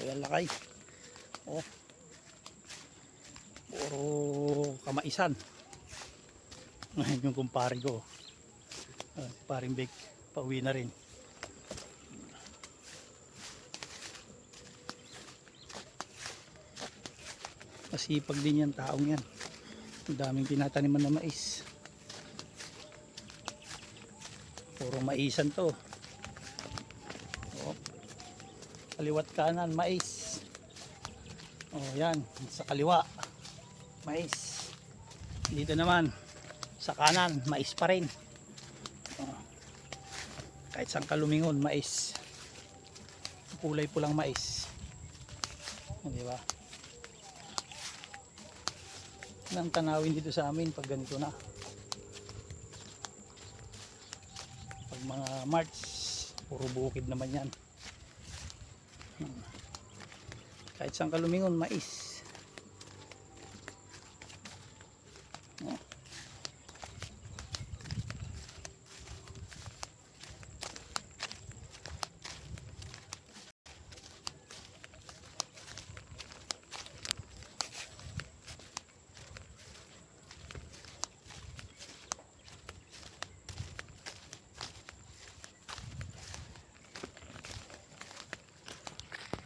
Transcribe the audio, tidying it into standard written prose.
Ayan lakay. Oh. Puro kamaisan. Ngayon yung kumpare ko. Paring bake. Pauwi na rin. Masipag din yan taong yan. Ang daming tinataniman na mais. Puro maisan to. Oh. Kaliwat kanan mais. Oh yan. Sa kaliwa mais. Dito naman sa kanan mais pa rin. Oh. Kahit saan ka lumingon mais. Kulay pulang mais. Oh, diba? Nang tanawin dito sa amin pag ganito na. Pag mga March, puro bukid naman yan. Kahit saan ka lumingon, mais.